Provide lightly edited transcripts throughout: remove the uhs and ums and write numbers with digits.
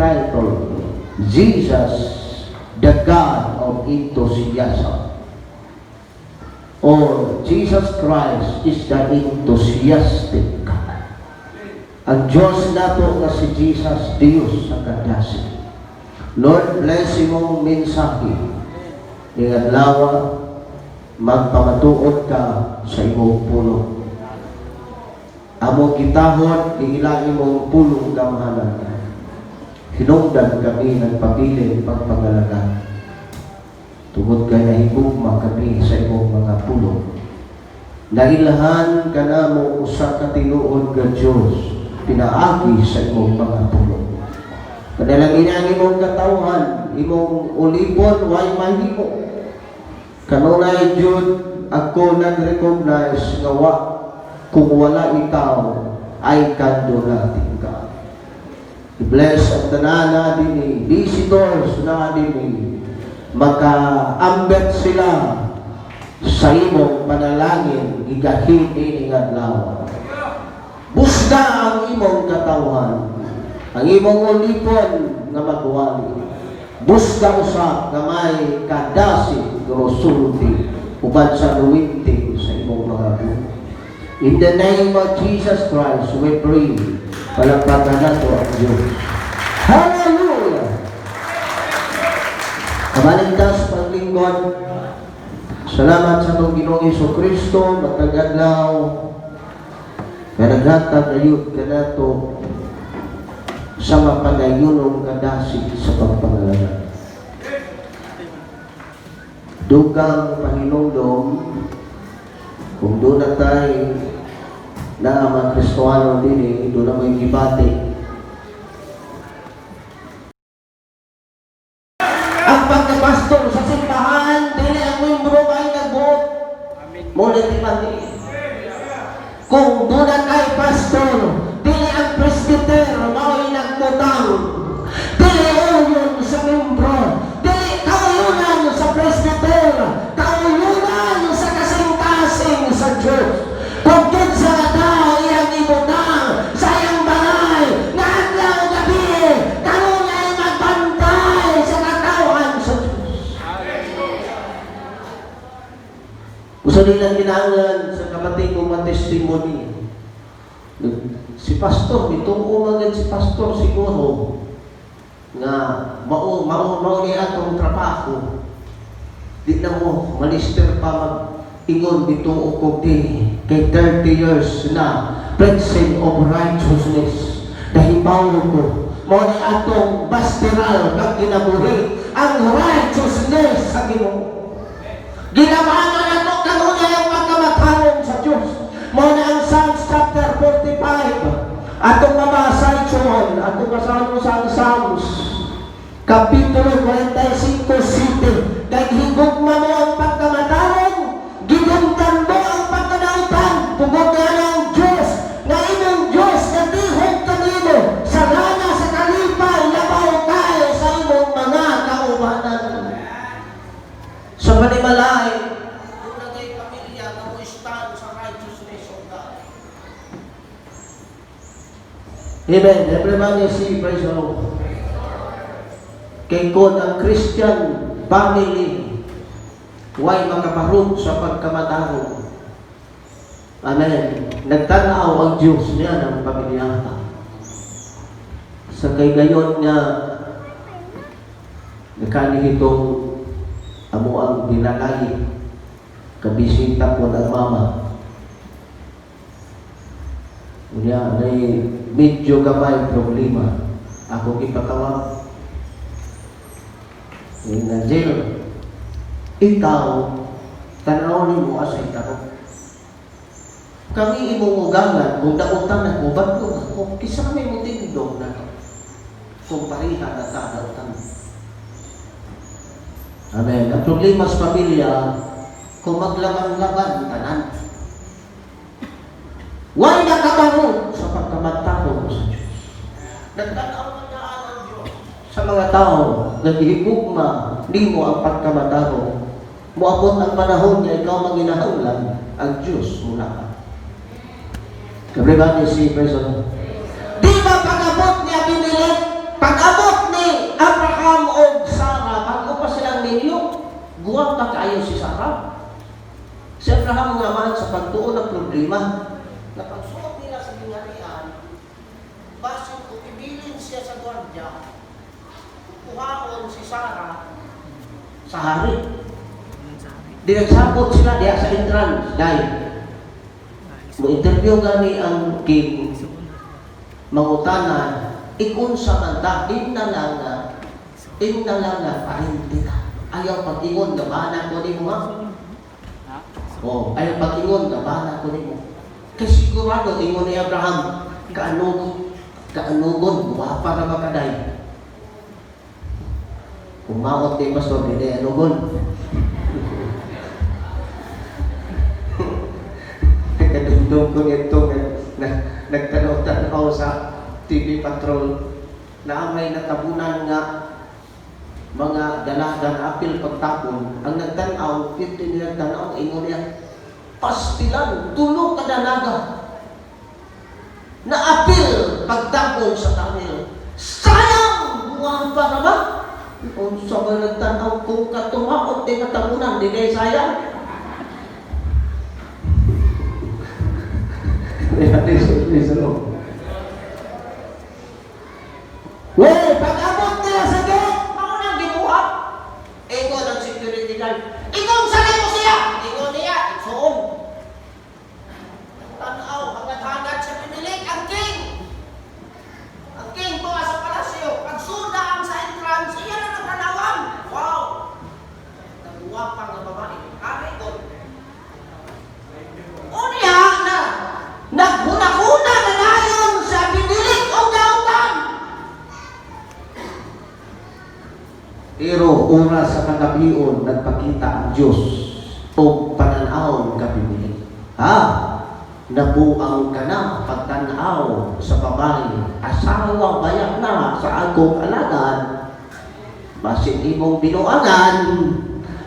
titled, Jesus, the God of Enthusiasm. Or Jesus Christ is the enthusiastic God. Ang Diyos nato nga si Jesus, Diyos sa kadasi. Lord, bless imong mensahe. Ingat lawa, magpamatuod ka sa imong pulo. Among kitahon, iila imong pulong gamahanan. Hinungdan kami ng pabiling pagpangalaga. Tungod ka na higugma kami sa imong mga pulong. Nailahan ka na mo usa ka tinuod ka Diyos, pinaagi sa imong mga pulong. Panalangin ang imong katawhan, imong ulipon, way mahimo. Kanunay Jud, ako nag-recognize nga kung wala ikaw, ay kando natin ka. I-bless ang tanana din visitors na din maka-ambet sila sa imong panalangin, igahin ini nga adlaw. Busda ang imong katawhan, ang imong ulipon nga magwali. Busda usap nga may kadasi grosulti ubad sa luwinti sa imong mga buhay. In the name of Jesus Christ, we pray. Palakpakan nato ang Diyos. Hallelujah! Kabaligtas paglingkod. Salamat sa itong Ginoong Jesucristo, matagadlaw. Kanaghatag ayud ka nato sa mapagayunong kadasi sa pagpangalaga. Dugang Panginoon, kung doon na tayo na mga Kristoano din, doon na may gibati. Ang pagkapastor sa simbahan, dili ang membro ay nagbuot. Muna di mati. Kung doon na tayo pastor, dili ang presbyter, mao'y nagmutang. Dili uyon sa membro, dili kauyunan sa presbyter, kauyunan sa kasing-kasing sa Diyos. Kung kinsa tao iyang ibutang sa iyang balay, nga adlaw gabi, karon ay magbantay sa katawan sa Diyos. Gusto nilang kinahanglan sa kapatid kong matestimony. Si pastor, itong umagan si pastor siguro nga mao ni atong trabaho. Di na mo malister pa mag-ingon dito o kogdi kay 30 years na preaching of righteousness. Dahibaw ko mao ni atong pastoral kag kinabuhi ang righteousness sa Ginoo. Ginamana nato kanunay ang pagkamatarong sa Diyos. Mao na ang Psalms chapter 45. Atong mabasa ito, atong kasama sa Psalms Kapitulo 45:7. Kay higugma mo ang pagkamatarong, gidumtan mo ang pagkadautan, tugod nga ng Diyos, na inyong Diyos na tihog kanino, sa lana sa kalipay, labaw kayo sa imong mga kaubanan. Sa panimalay, kung nagay pamilya na mo stand sa righteousness of God. Amen. Everybody say praise the Lord. Kay kung ang Christian family way makaparong sa pagkamatarong. Amen. Nagtanaw ang Diyos niya ng pamilya. Sa kay gayon nga nakanihitong amo ang dinalay kabisita po ng mama. Unya may medyo gamay problema. Ako ipatawag. Angel, ikaw, tanawin mo asay tarong. Kami imong ugangan, kung daotan na ko, ba't ko ako? Kisa kami mo tindog na to. Kung pariha na tadaotan. Amen. Ang problema sa pamilya, kung maglaban-laban, tanan. Huwag nakabaro sa pagkamatapon sa Diyos. Nagtanaw sa mga tao, naghihigugma, di mo ang pagkamataro. Muabot ang panahon niya, ikaw manginahanglan, ang Diyos mula ka. Everybody say, praise the Lord. Di ba pag-abot niya binilit? Pag-abot problema. Napagsuot nila sa gingharian, basin kung ibilin siya sa gwardya, kuhaon si Sarah sa hari. Di nagsabot sila diya sa entrance. Dahil mo-interview gani ang king, mangutanan, ikun sa manda, inna lang na parinti ka. Ayaw pag-ingon, gabanan ko ni mo ha? O, ayaw pag-ingon, gabanan ko ni mo. Kasi sigurado, ingon ni Abraham, kaanugon, wapa na makaday. Kung maot ni Pastor, hindi anugon. Kadundong ko nito, nagtanaw-tanaw sa TV Patrol na may natabunan nga mga dalaga na apil pagtapon. Ang nagtanaw, 15 nagtanaw, ingon niya, pastilan, tulong ka dalaga na apil pagtapon sa tamil. Sayang! Buwan pa naman! Kung sa mga nagtanaw, kung katumaot din natabunan, di kayo sayang. Well, pag-abot nila sa gate, maunang gibuhat. Ingon ang security guard. Ingon sa mo siya! Ingon niya, itsoon. Tanaw, hangad-hangad siya pinilik ang king. Ang king tuwa sa palasyo. Pagsuda ang sa entrance, siya na nagtanawan. Wow! Nagwapang na babae. Kari ko. Unya na! Naghuna-huna na nayon sa pinilik o gautan. Pero oras sa kagabion, nagpakita ang Diyos o pananaw ka pinilik. Nabuang ka na pagtanaw sa babae, asawa bayak na sa akong alagan, basin imong binuangan,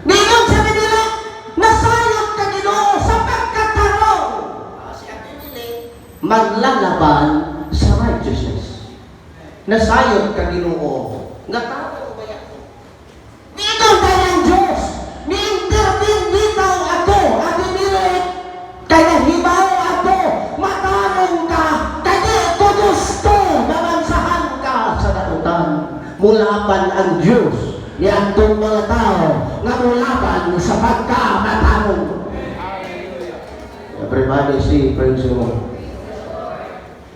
ninong sa pinilik, nasayot ka Ginoo sa pagkatarong. Siya pinilik, maglalaban sa righteousness. Nasayot ka Ginoo, nga tao bayak ko. Dito tayo ang Diyos, ni-intervene dito ako, at pinilik, kaya hibaw ako, matanong ka, kaya ito gusto, namansahan ka sa dalutan. Mulaban ang Diyos, ni atong mga tao, nga mulaban sa pagkamatanong. Everybody say, praise the Lord.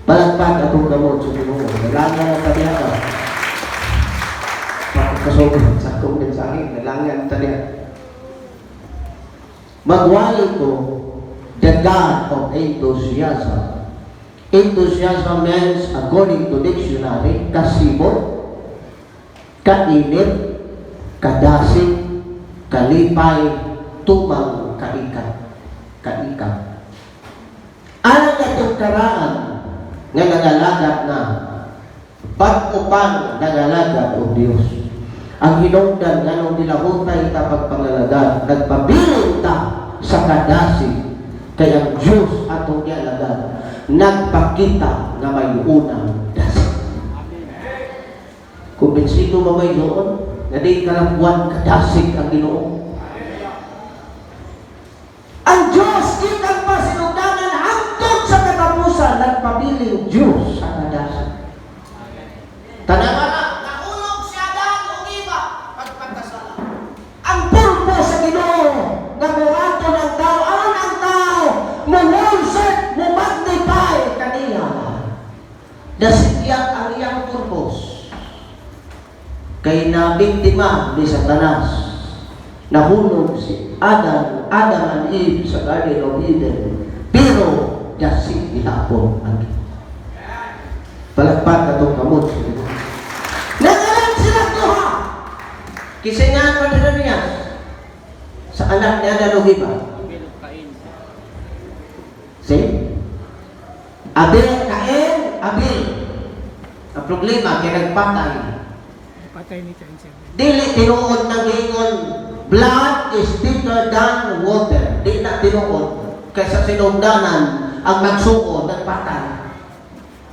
Palagpag atong gamot sa Ginoo. Nalangan ang tabiaka. Pagkasobrang sa akong mensahe, nalangan ang tabiaka. Magwali ko, the God of enthusiasm. Enthusiasm means, according to dictionary, kasibot, kainit, kadasig, kalipay, tumang, kaikat. Alang itong karaan nga nagalagat na pag-upan nagalagat o Diyos. Ang hinungdan nga nung nilahutay ta pagpangalagad, nagpabiling ta sa kadasig, kaya ang Diyos atong nialagad, nagpakita nga may unang dasig. Kumbinsido mo may doon, na di kalabuan kadasig ang Ginoo. Ang Diyos, kitang pa sinugdanan hangtod sa katapusan, nagpabiling Diyos sa kadasig. Tanawa na, naulog siya dahil umiba, pagpagkasala. Ang pulpo sa Ginoo, nabuhato ng tao, ang tao, mumulsot, mumagnify kaniya. Nasigyan ang iyang purpose. Kay nabiktima ni Satanas, nahulog si Adam and Eve sa Garden of Eden, pero dasig nihapon ang palagpag na itong kamot. Nagalan sila tuha! Kisingan pa nila niya sa anak niya na Luhiba. See? Abel, Cain, Abel. Ang problema, kinagpatay. Patay ni Cain siya. Dili tinuod ng ingon, blood is thicker than water. Di na tinuod. Kaysa sinugdanan, ang nagsuko, nagpatay.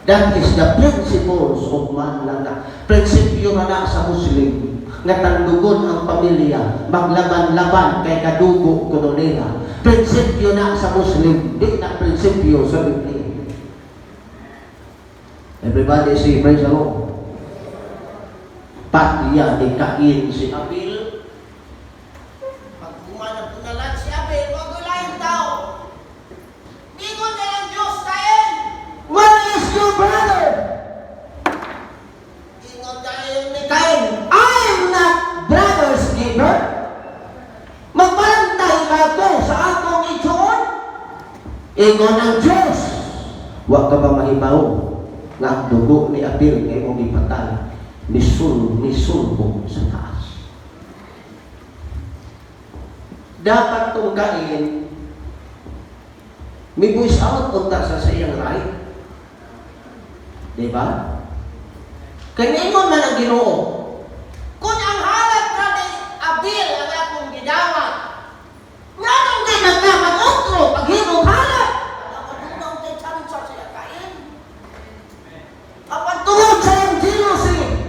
That is the principles of man lang na. Prinsipyo na sa Muslim. nga tandugon ang pamilya, maglaban-laban kay kadugo kuno nila. Prinsipyo na sa Muslim, di na prinsipyo sa Biblia. Everybody say praise the Lord. Patiya ni Cain si Abel. Pag punalan si Abel, wag ulayang tao. Ingon na ang Diyos, Cain. Where is your brother? Ingon tayo ni Cain, I am not brother's keeper. Magbantay ba ito sa akong ituon? Ingon ang Diyos, wag ka ba mahibaw nga ang dugo ni Abel ngay mong ipatay nisulbong sa taas. Dapat itong Cain may voice out punta sa iyang right. Diba? Kaya ingon man ang Ginoo, kung ang halat na ni Abel ang akong gidawat, nga nang di nagkamag-otro paghirong halat, napadunaw tayo chansa siya Cain. Apan tungod sa iyang jealousy,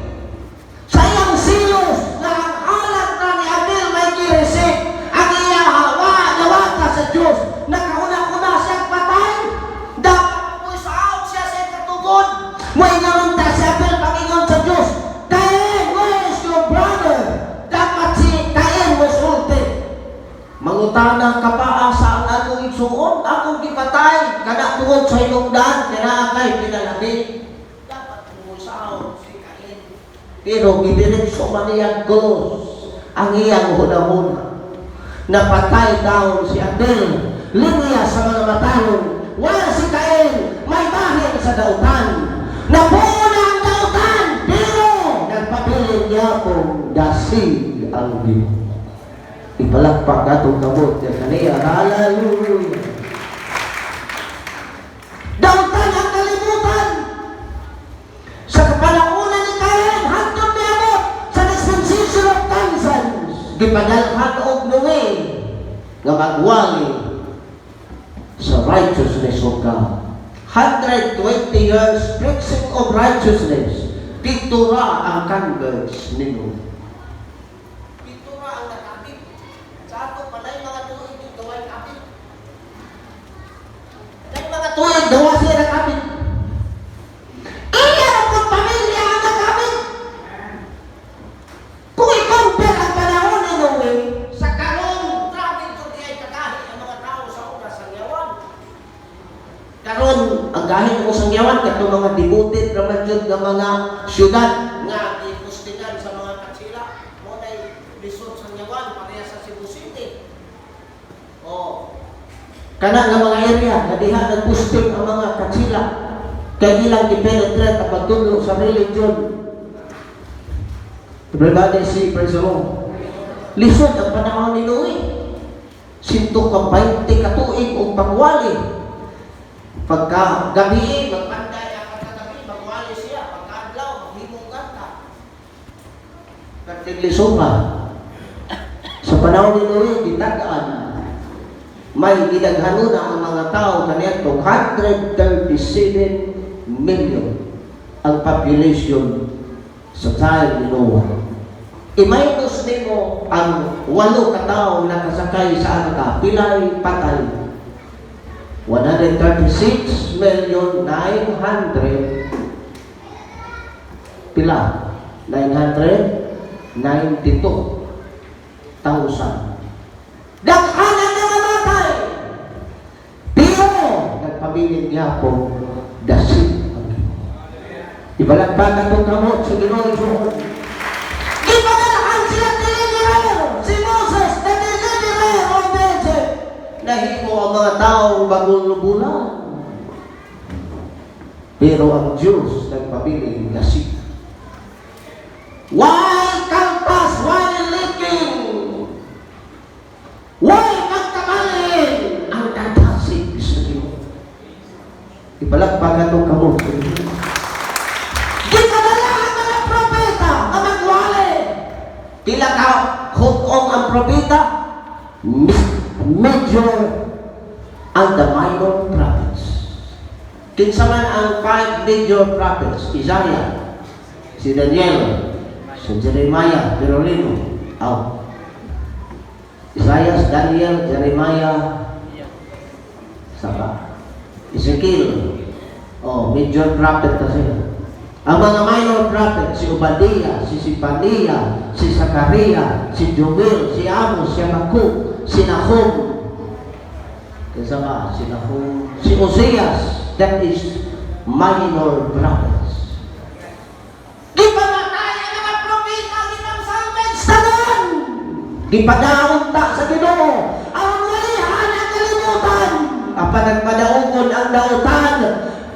sa iyang silos, na ang halat na ni Abel may giresik, ang iyahawa, nawata sa Diyos, nakauna-una siyang patay, dapat voice out siya sa iyang katugod, may namunta si Abel Panginoon sa Diyos, Cain, where is your brother? Dapat si Cain musulti. Mangutana ka pa sa ang akong igsuon, akong gipatay, kana tungod sa hinungdan, kana kay pinalami. Dapat voice out si Cain. Pero gidiretso man niyang Diyos ang iyang huna-huna. Napatay daw si Abel, linya sa mga matahon. Wala si Cain, may bahin sa dautan. Nabuo na ang dautan, pero nagpabilin niya kung dasig ang Ginoo. Ipalakpak atong kamot niya kaniya. Hallelujah! Dautan ang kalibutan. Sa kapalakunan ni Cain, hanggang niabot sa dispensation of thousands. Gipadalhan og Noe nga magwali sa righteousness of God. 120 years preaching of righteousness. Pitura ang converts ni Noe. Pitura ang nakapit. Sa ato panay mga tuig yung gaway kapit. Panay mga tuig gawa siya nakapit. Iya ang pamilya ang nakapit. Kung i-compare ang panahon ni Noe sa karon, grabe ito di ay kagahi ang mga tao sa oras sa yawan. Karon, ang gahin mo sa yawan, kato mga devoted naman yun ng mga syudad nga ipustingan sa mga katsila. Muna ay lisod sa yawan, pareha sa Cebu City. O, kana nga mga area, na diha nagpusting ang mga katsila. Kaya ilang i-penetrate ang pagtulong sa religion. Everybody say, praise the Lord. Lisod ang panahon ni Noe. 120 katuig o pagwali. Pagka gabi, magpanday ang pagkagabi, magwali siya. Pagka-adlaw, maghimong ganta. Pagkaglisod ka. Sa panahon ni Noe, gitagaan. May ginaghanuna ang mga tao kanito, 137 million ang population sa time ni Noah. I-minus nimo ang 8 katao na kasakay sa arka, pilay patay. 136,900,000 pila? 992,000. Dakhanan na namatay! Pero nagpabiling niya po dasig. Ibalagbagan itong kamot sa Ginoo. Ipagalakan sila deliverer. Si Moses na deliverer of Egypt. Nahimo ang mga tao bagong lubulan. Pero ang Diyos nagpabiling dasig. Why kalpas? Why leaking? Why magkabalin? Ang dadasig sa Ginoo. Ibalagbagan itong kamot sa Ginoo. Pila ka hukong ang propeta? Major and the minor prophets. Kinsa man ang 5 major prophets? Isaiah, si Daniel, Si Jeremiah, Pirolino, out. Isaiah, Daniel, Jeremiah, saka Ezekiel, major prophet kasi. Ang mga minor prophet, si Obadiah, si Sipania, si Zakaria, si Joel, si Amos, si Habakuk, si Nahum, si Nahum, si Oseas, that is minor prophets. Gipamatay ang mga propeta ng salvage sa doon. Gipadaon ta sa Ginoo. Ang walihan ang kalimutan. Apa nagpadaogon ang dautan.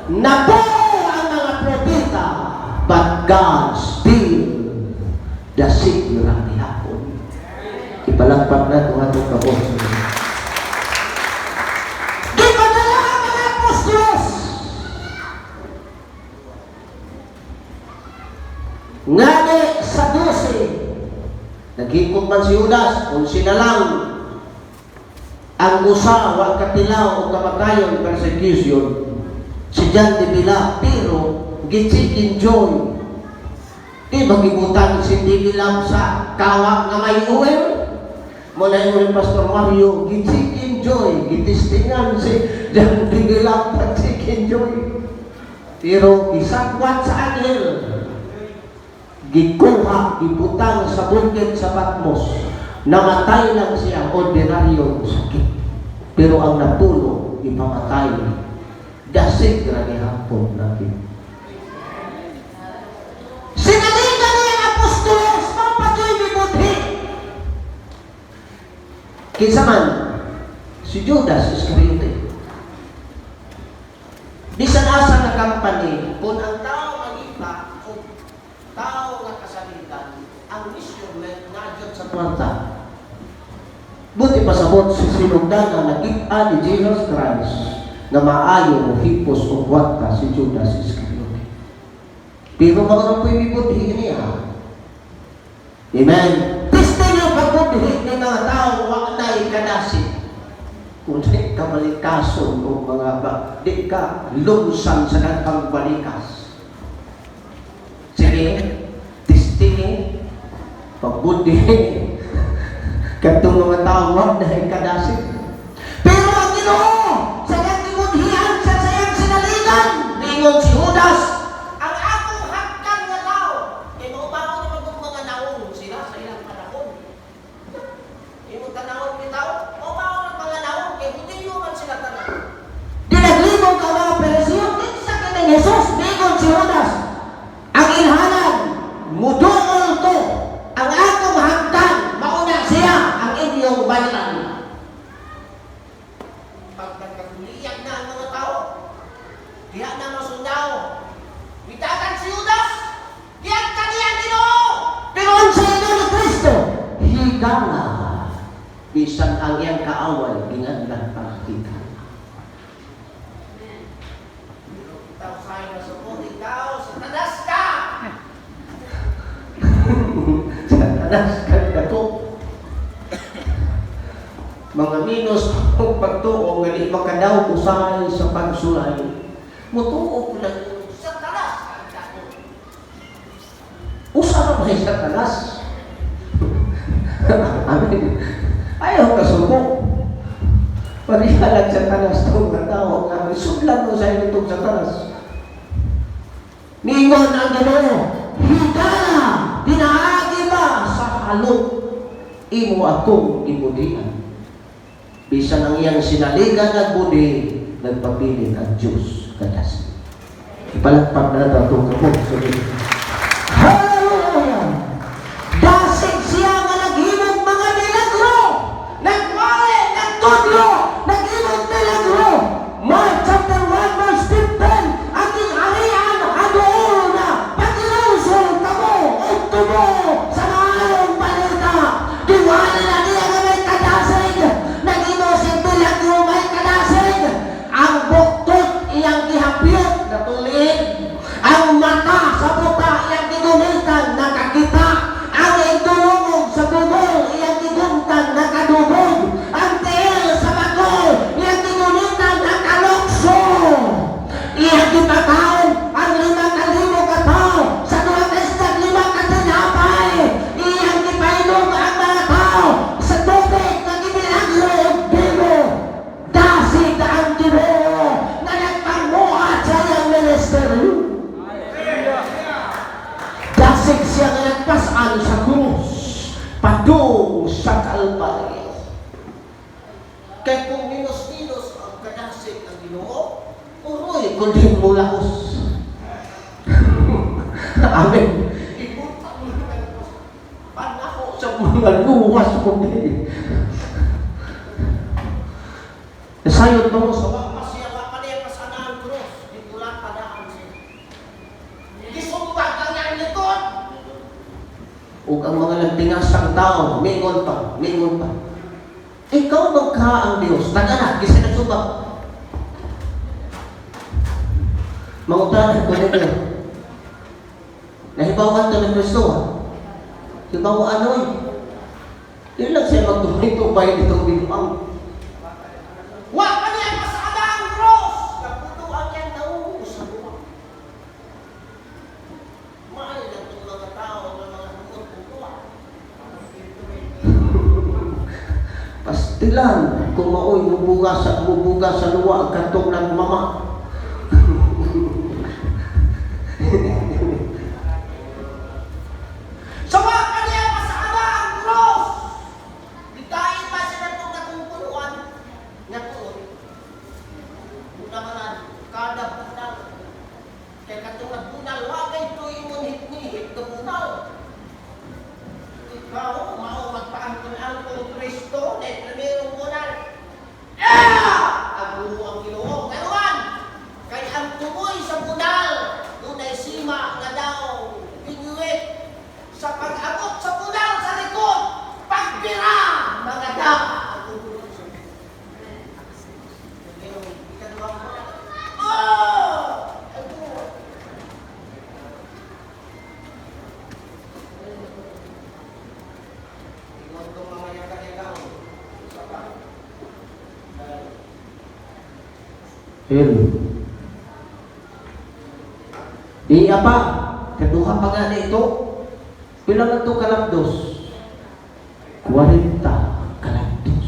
Napo ang mga propeta. But God still the secret ni hapon. Ipalagpak na ito atong kapos. Gipadala ang mga apostolos. Ngani sa 12, naghikot man si Judas, kung sinalang ang usa, wag katilaw o kamatayon, persecution, si John de Bila, pero gitsik enjoy. Di magibutan si de Bila sa kawak nga may uwem. Muna yung Pastor Mario, gitsik enjoy, gitistingan si John de Bila, gitsik enjoy. Pero gisakwat sa anghel, gikuha, gibutang sa bukid sa Patmos, namatay lang siya, ordinaryong sakit. Pero ang napuno, ipamatay. Dasig na hapon natin. Sinaligan niya ang apostolos, mapatoy bibudhi. Kinsa man, si Judas Iscariote. Bisan asa na company, kung ang tao magita, kung tao nga kasalitan, ang mission na dyan sa kwarta. Buti pasabot si sinugdan na nag-ita ni Jesus Christ na maayo o hipos o kwarta si Judas Iscariote. Pero mga po'y bibudhi niya. Amen. Pista niyo pagbudhi ng mga tao wak na ikadasi. Kung di ka malikason o mga di ka lumsan sa nagpang balikas. Sige, testing, pagbudhi, katong mga tao wag na ikadasi. Pero ang Ginoo, sa iyang gibudhian sa sayang sinaligan, ningon si Judas, ang akong hakkan nga tao, maubaw naman kung mga naong sila sa ilang panahon. Yung tanawon ni tao, maubaw ng mga naong, kaya hindi man sila tanawon. Dinaglibong ka mga Peresyo, hindi sa kinang Jesus, ningon si Judas, ang ilhanan, mudungol to, ang akong hakkan, mauna siya, ang inyong bayan. Pag nagkaguliyak na ang mga tao, diha na mga sundao, bitakan si Judas, diyan ka niya Ginoo. Pero ang sa inyo ni Kristo, higala, bisan ang iyang kaaway, ginadlan praktika. Ikaw sa'yo na supot, ikaw, Satanas ka! Satanas ka na to. Mga minus kung pagtuo, gali makadaw usahay sa pagsulay. Mutuo lang yung Satanas ka na to. Usaha ba yung Satanas? Amin. Ayaw ka sumo. Parihalag Satanas itong matao. Sudlan mo sa inyo itong Satanas. Ningon ang Ginoo, higala, pinaagi ba sa halot? Imo akong ibudian. Bisan ang iyang sinaligan at budi, nagpabilin ang Diyos kadas. Ipalagpag na natin itong kapag. Hallelujah! Dasig siya nga naghimog mga milagro! Nagwali, nagtudlo, naghimog milagro! Mark chapter 1 verse 15, aking arian, hadoon na, patilusol kamo, utubo, sa maayong balita. Diwali na niya nga may kadasig, nag-inosing milagro may kadasig. Ang buktot iyang gihapyot, natulid. Ang mata sa buta iyang ginulitan, nakakita. Ang igdulungog sa bubol, iyang giguntan, nakadubog. Ang tiil sa bagol, iyang ginulitan, nakalokso. Iyang gipataon, ang 5,000 katao, sa 2 5 tinapay. siya nga nagpasan sa krus padung sa Kalbaryo. Kaya kung minus-minus ang kadasig ng Ginoo, uroy kundi mulaos. Amen. Ibutang mo naman ito. Panako sa mga luwas kundi. Nasayod mo sa wapas siya, mapalipas ang krus. Dito lang padaan siya. Gisumpag ang yang likod. O ang mga nagtingasang tao, mingon pa, mingon pa. Ikaw magka ang Diyos, taganak, kasi nagsubak. Mangutanan ko nito. Nahibawan ito ng Kristo. Hibaw ano eh. Yun lang siya magtumay-tumay nitong binuang. Wag pa niya pasada ang cross! Kaputuan yan daw sa buwan. Mahal lang itong mga tao ng mga hukot-putuan. Pastilan, kung maoy mubuga sa luwa ang katong ng mama. Sawa ka niya pasada ang cross! Dikain pa siya na itong katungkuluan. Ngayon, bunaman kada bunal. Kaya katulad bunal, wagay ito yung hit-hit na bunal. Ikaw, magpaangkon-angkon Kristo, na primerong bunal. Agulo ang Ginoo. Ngayon, kaya ang tumoy sa bunal, doon ay sima na daw, pinuwit. Sa pag-abot sa bunal sa likod, pagpira, mga daw. Iya pa, kaduha pa nga na ito. Pilang ito kalapdos? 40 kalapdos.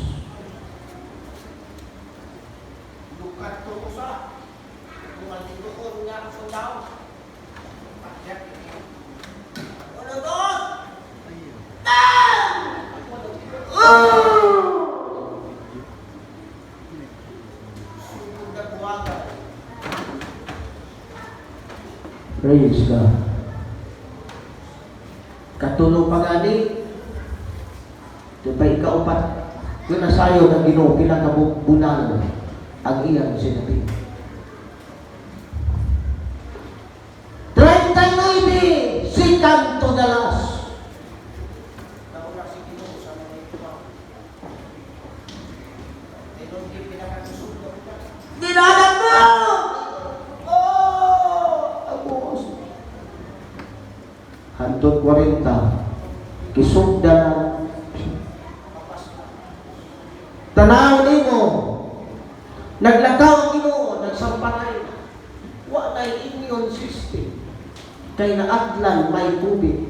Lukat ito ko sa kung alituon nga ang sundaw. Ano doon? Praise God. Katulong pagani, ito pa ikaupat, yun nasayo ng Ginoo, kailang kabubunan ang iyang sinabi. 39 si Kanto Dalas. Nauna si Ginoo sa mga ito. Ito yung pinakasusunod. Dinanan mo! Hantod 40 kisugdan tanaw nimo naglakaw ang Ginoo nagsampalay wa na immune system kay naadlan may tubig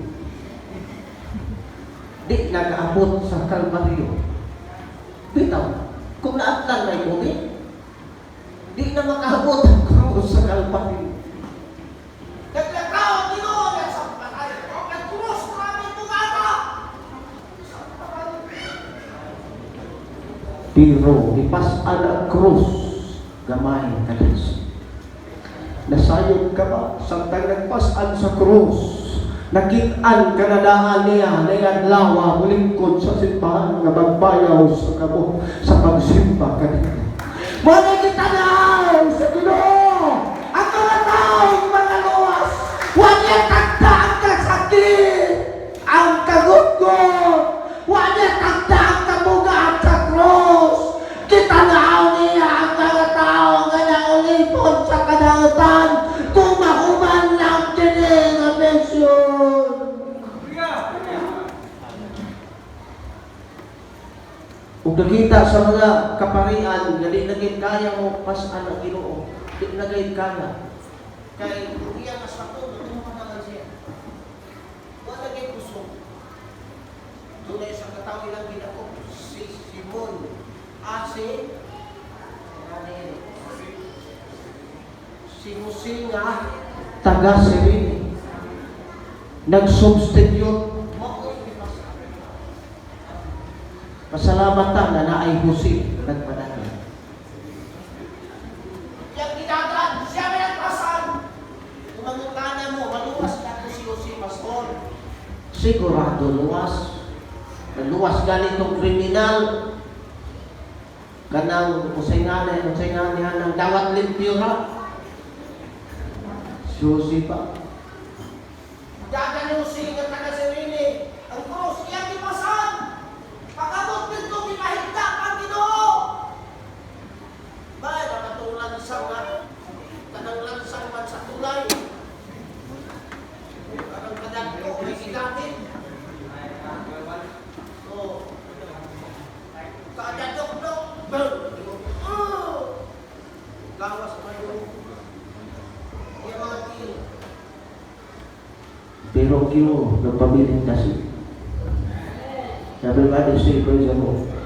di nag-abot sa Kalbaryo bitaw kung naadlan may tubig di na makaabot ang krus sa Kalbaryo. Naglakaw ang Ginoo pero ipas ang krus gamay kalas. Nasayod ka ba? Samtang nagpasan sa krus, nakitaan kanadaan niya na iadlawa mulingkod sa simbahan nga magbayaw sa kabo sa pagsimba kanina. Muna kita na sa Ginoo! Ang mga taong mga luwas, huwag niya tagda ang kasakit, ang kagutgot, huwag niya tagda ang kabugaan sa krus. Kitanaw niya ang mga tao nga naulipon sa kadautan kumahuman lang din ang pensyon. Kung nakita sa mga kaparian na di naging kaya mo pasan ang Ginoo, di naging kaya. Kaya kung iya mas ako, tumatagal siya. Wala naging puso. Doon ay isang katao ilang ginako, si Simon. Si Musinga taga Sirini. nag-substitute. Pasalamatan na naay husip nagpadala. Yang ginagan, siya may nagpasan. Kung mangutana mo, maluwas na si Jose Pastor. Sigurado luwas. Luwas galing itong kriminal. Kanang usay-ngani ng dawat limpyo ra. Si Jose pa. Dagan yung singat na kasirili. Ang cross, iyang ipasan. Pagkabot nito, pinahigda ang Ginoo. Ba, nakatulan sa nga. Kanang lansang man sa tulay. Kanang kadagko, may kigatin. So, kaadadok-dok. Lawas pa yun. Yung mga kilo. Pero kilo, nagpabiling kasi. Everybody say praise the Lord.